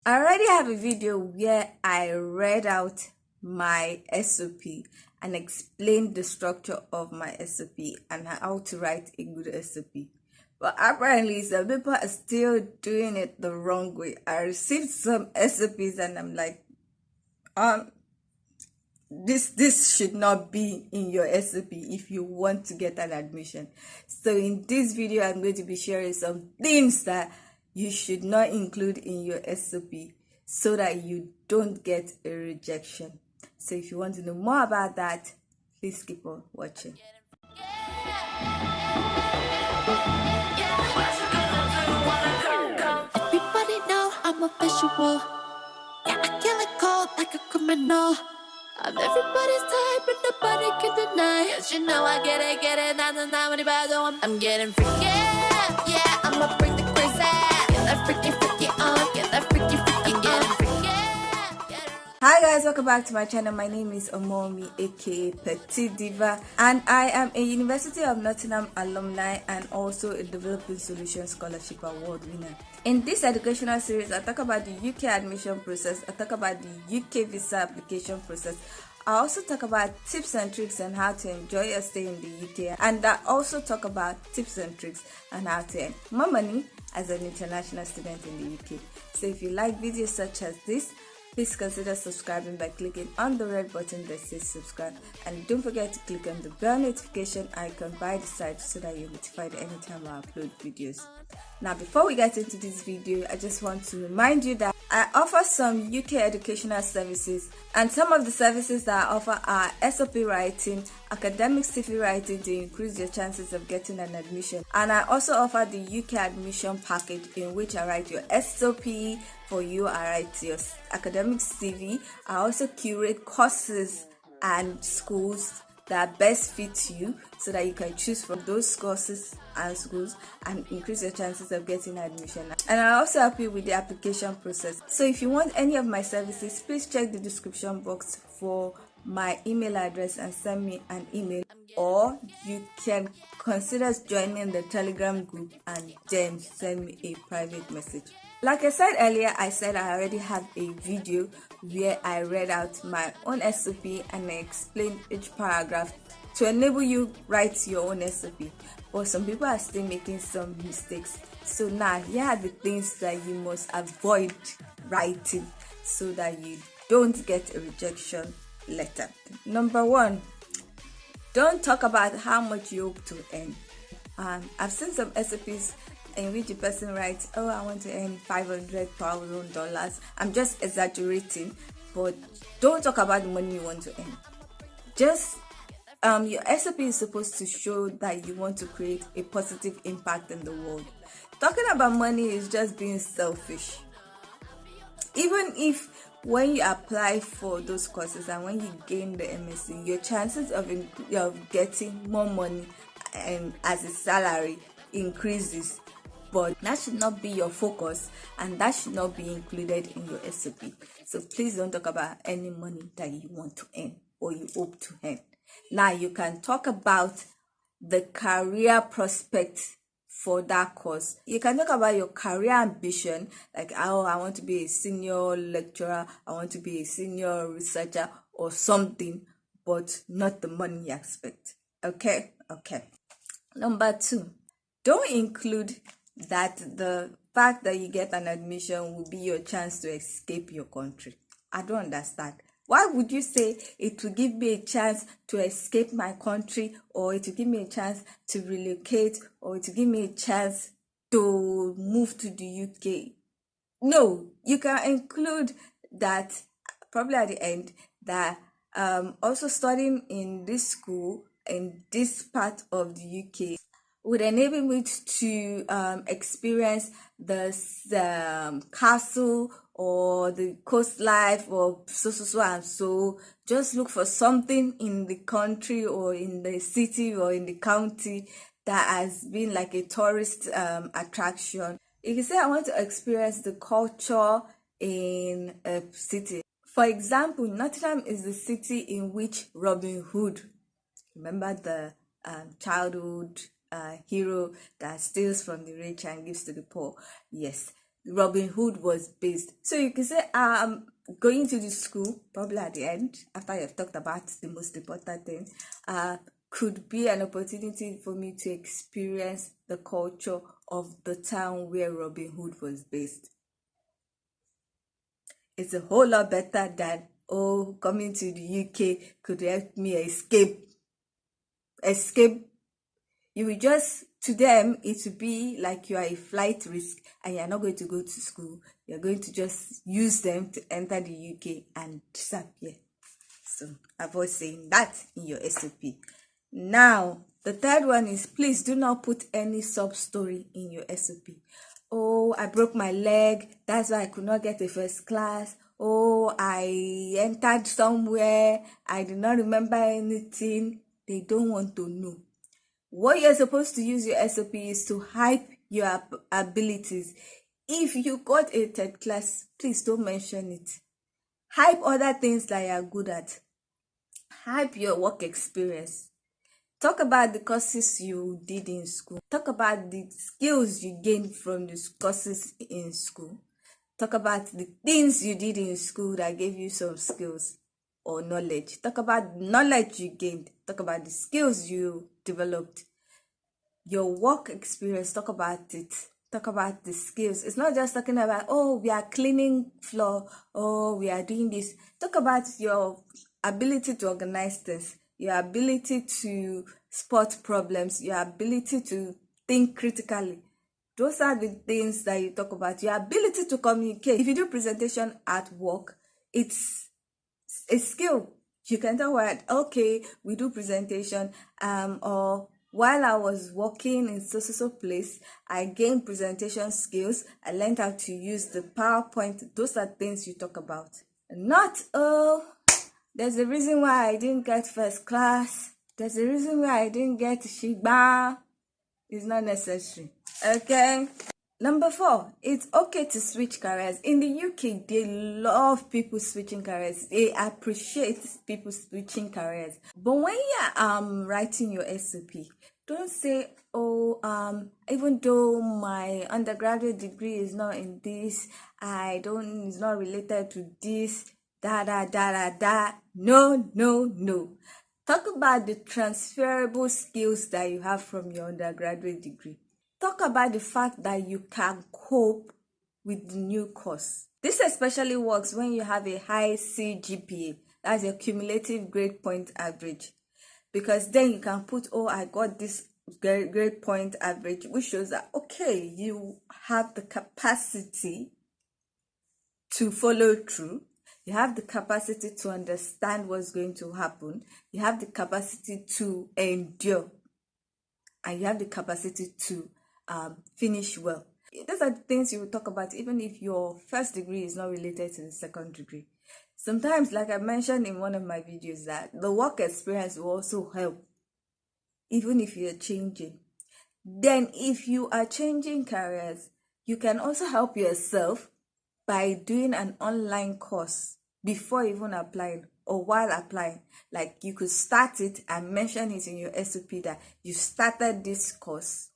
I already have a video where I read out my SOP and explained the structure of my SOP and how to write a good SOP. But apparently some people are still doing it the wrong way. I received some SOPs and I'm like, this should not be in your SOP if you want to get an admission. So in this video, I'm going to be sharing some things that you should not include in your SOP so that you don't get a rejection. So if you want to know more about that, please keep on watching. Everybody know I'm a visual. Yeah, I kill it cold like a criminal. I'm everybody's type, but nobody can deny. Cause you know I get it, I'm getting freaky, yeah, I'ma bring the crazy. Get that freaky on, get that freaky on, freaky. Hi guys, welcome back to my channel. My name is Omomi, aka Petite Diva, and I am a University of Nottingham alumni and also a Developing Solutions Scholarship Award winner. In this educational series, I talk about the UK admission process, I talk about the UK visa application process, I also talk about tips and tricks on how to enjoy your stay in the UK, and I also talk about tips and tricks on how to earn more money as an international student in the UK. So if you like videos such as this, please consider subscribing by clicking on the red button that says subscribe, and don't forget to click on the bell notification icon by the side so that you're notified anytime I upload videos. Now before we get into this video, I just want to remind you that I offer some UK educational services, and some of the services that I offer are SOP writing, academic CV writing to increase your chances of getting an admission, and I also offer the UK admission package in which I write your SOP for you, I write your academic CV, I also curate courses and schools that best fit you so that you can choose from those courses and schools and increase your chances of getting admission. And I also help you with the application process. So if you want any of my services, please check the description box for my email address and send me an email, or you can consider joining the Telegram group and then send me a private message. Like I said earlier, I said I already have a video where I read out my own SOP and I explained each paragraph to enable you write your own SOP. But some people are still making some mistakes. So now here are the things that you must avoid writing so that you don't get a rejection letter. Number 1, don't talk about how much you hope to earn. I've seen some SOPs in which the person writes, oh, I want to earn $500,000. I'm just exaggerating, but don't talk about the money you want to earn. Just your SOP is supposed to show that you want to create a positive impact in the world. Talking about money is just being selfish. Even if when you apply for those courses and when you gain the MSc, your chances of getting more money and as a salary increases. But that should not be your focus, and that should not be included in your SOP. So please don't talk about any money that you want to earn or you hope to earn. Now you can talk about the career prospects for that course. You can talk about your career ambition, like, oh, I want to be a senior lecturer, I want to be a senior researcher or something, but not the money you expect. Okay. Number 2, don't include that the fact that you get an admission will be your chance to escape your country. I don't understand. Why would you say it will give me a chance to escape my country, or it will give me a chance to relocate, or it will give me a chance to move to the UK? No, you can include that probably at the end that also studying in this school in this part of the UK would enable me to experience the castle or the coast life or so and so. Just look for something in the country or in the city or in the county that has been like a tourist attraction. You can say, I want to experience the culture in a city. For example, Nottingham is the city in which Robin Hood, remember the childhood hero that steals from the rich and gives to the poor? Yes, Robin Hood was based. So you can say going to the school, probably at the end, after you've talked about the most important thing, could be an opportunity for me to experience the culture of the town where Robin Hood was based. It's a whole lot better than, oh, coming to the UK could help me escape. You will just, to them, it will be like you are a flight risk and you're not going to go to school. You're going to just use them to enter the UK and disappear. So avoid saying that in your SOP. Now, the third one is, please do not put any sub-story in your SOP. Oh, I broke my leg, that's why I could not get a first class. Oh, I entered somewhere, I did not remember anything. They don't want to know. What you're supposed to use your SOP is to hype your abilities. If you got a third class, please don't mention it. Hype other things that you are good at. Hype your work experience. Talk about the courses you did in school. Talk about the skills you gained from the courses in school. Talk about the things you did in school that gave you some skills or knowledge. Talk about the knowledge you gained. Talk about the skills you developed. Your work experience, talk about it. Talk about the skills. It's not just talking about, oh, we are cleaning floor, oh, we are doing this. Talk about your ability to organize things, your ability to spot problems, your ability to think critically. Those are the things that you talk about. Your ability to communicate. If you do presentation at work, it's a skill. You can tell what, okay, we do presentation, or while I was working in so place, I gained presentation skills. I learned how to use the PowerPoint. Those are things you talk about. Not, oh, there's a reason why I didn't get first class. There's a reason why I didn't get Shigba. It's not necessary. Okay? Number 4, it's okay to switch careers. In the UK, they love people switching careers. They appreciate people switching careers. But when you're writing your SOP, don't say, oh, even though my undergraduate degree is not in this, it's not related to this, No. Talk about the transferable skills that you have from your undergraduate degree. Talk about the fact that you can cope with the new course. This especially works when you have a high CGPA, that's your cumulative grade point average. Because then you can put, oh, I got this grade point average, which shows that, okay, you have the capacity to follow through. You have the capacity to understand what's going to happen. You have the capacity to endure. And you have the capacity to finish well. Those are the things you will talk about even if your first degree is not related to the second degree. Sometimes, like I mentioned in one of my videos, that the work experience will also help even if you're changing. Then if you are changing careers, you can also help yourself by doing an online course before even applying or while applying. Like you could start it and mention it in your SOP that you started this course.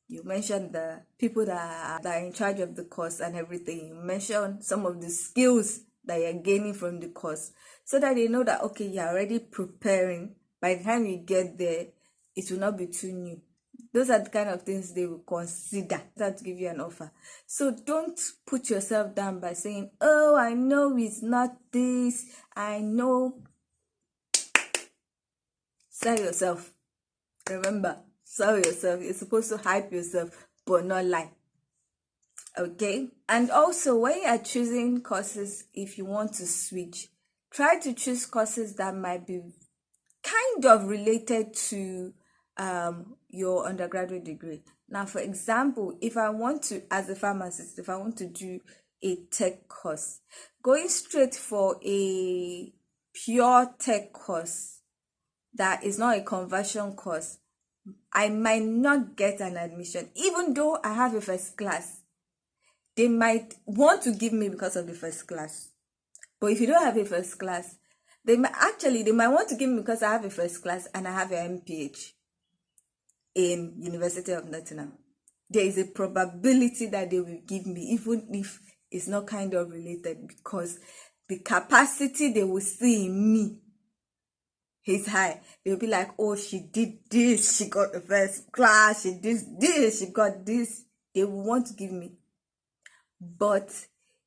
You mention the people that are in charge of the course and everything. You mention some of the skills that you're gaining from the course so that they know that, okay, you're already preparing. By the time you get there, it will not be too new. Those are the kind of things they will consider to give you an offer. So don't put yourself down by saying, oh, I know it's not this. I know. Sell yourself. Remember, sell yourself. You're supposed to hype yourself, but not lie. Okay? And also, when you are choosing courses, if you want to switch, try to choose courses that might be kind of related to your undergraduate degree. Now, for example, if I want to, as a pharmacist, if I want to do a tech course, going straight for a pure tech course that is not a conversion course, I might not get an admission, even though I have a first class. They might want to give me because of the first class. But if you don't have a first class, they might want to give me because I have a first class and I have an MPH in University of Nottingham. there is a probability that they will give me, even if it's not kind of related, because the capacity they will see in me is high. They'll be like, oh, she did this, she got the first class, she did this, she got this. They will want to give me. But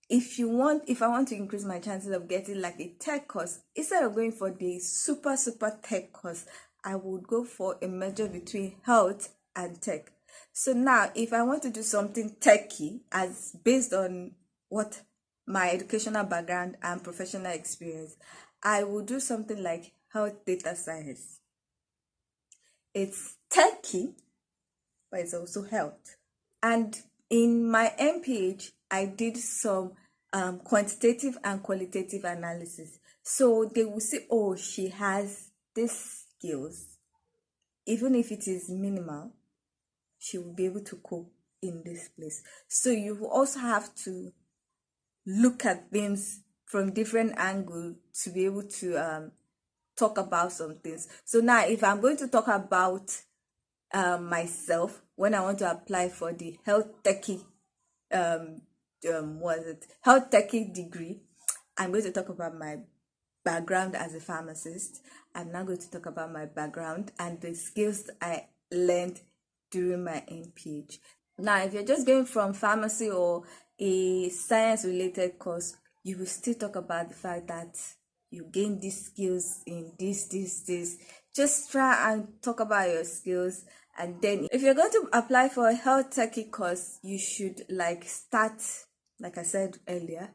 if I want to increase my chances of getting like a tech course, instead of going for the super tech course, I would go for a merger between health and tech. So now, if I want to do something techy, as based on what my educational background and professional experience, I will do something like health data science. It's techy, but it's also health. And in my MPH, I did some quantitative and qualitative analysis. So they will say, oh, she has these skills. Even if it is minimal, she will be able to cope in this place. So you will also have to look at things from different angles to be able to talk about some things. So now, if I'm going to talk about myself when I want to apply for the health techie health techie degree, I'm going to talk about my background as a pharmacist. I'm now going to talk about my background and the skills I learned during my MPH. Now, if you're just going from pharmacy or a science related course, you will still talk about the fact that you gain these skills in this. Just try and talk about your skills. And then if you're going to apply for a health techie course, you should start, like I said earlier,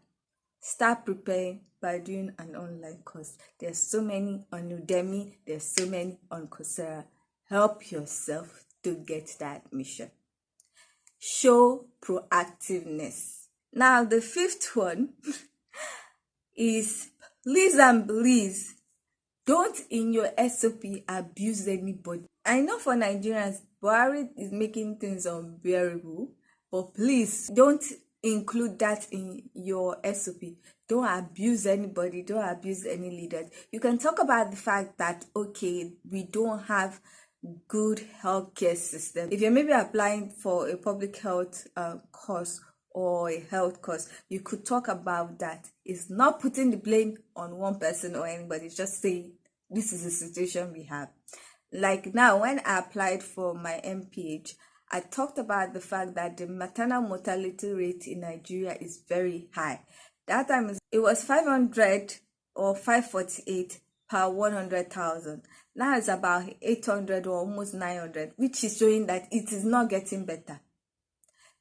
start preparing by doing an online course. There's so many on Udemy, there's so many on Coursera. Help yourself to get that admission. Show proactiveness. Now, the fifth one is please don't in your SOP abuse anybody. I know for Nigerians, Buhari is making things unbearable, but please don't include that in your SOP. Don't abuse anybody, don't abuse any leaders. You can talk about the fact that, okay, we don't have good healthcare system. If you're maybe applying for a public health course or a health course, you could talk about that. It's not putting the blame on one person or anybody, it's just saying this is the situation we have. Like now, when I applied for my MPH, I talked about the fact that the maternal mortality rate in Nigeria is very high. That time it was 500 or 548 per 100,000. Now it's about 800 or almost 900, which is showing that it is not getting better.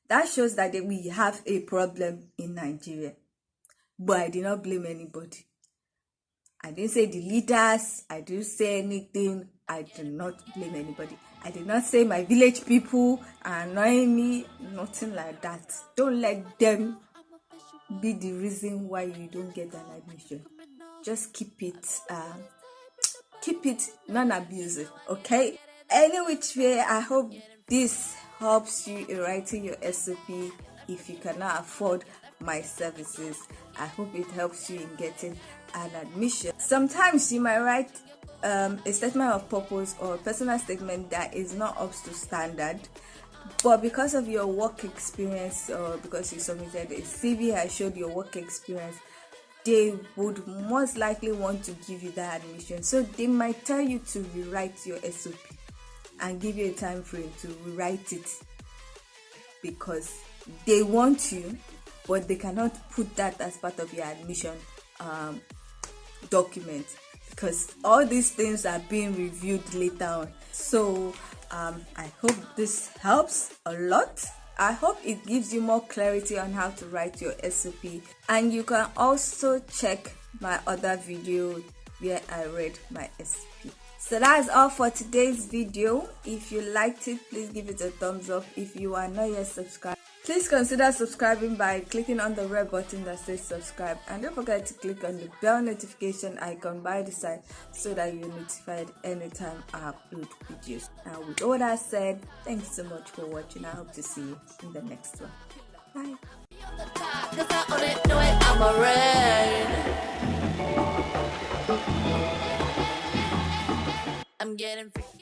That shows that we have a problem in Nigeria. But I did not blame anybody. I didn't say the leaders. I didn't say anything. I did not blame anybody. I did not say my village people are annoying me. Nothing like that. Don't let them be the reason why you don't get an admission. Just keep it non-abusive, okay? Any which way, I hope this helps you in writing your SOP. If you cannot afford my services, I hope it helps you in getting an admission. Sometimes you might write a statement of purpose or a personal statement that is not up to standard, but because of your work experience or because you submitted a CV that showed your work experience, they would most likely want to give you that admission. So they might tell you to rewrite your SOP and give you a time frame to rewrite it, because they want you, but they cannot put that as part of your admission document, because all these things are being reviewed later on. So I hope this helps a lot. I hope it gives you more clarity on how to write your SOP, and you can also check my other video where I read my SOP. So that's all for today's video. If you liked it, please give it a thumbs up. If you are not yet subscribed, please consider subscribing by clicking on the red button that says subscribe, and don't forget to click on the bell notification icon by the side so that you're notified anytime I upload videos. Now, with all that said, thanks so much for watching. I hope to see you in the next one. Bye. I'm getting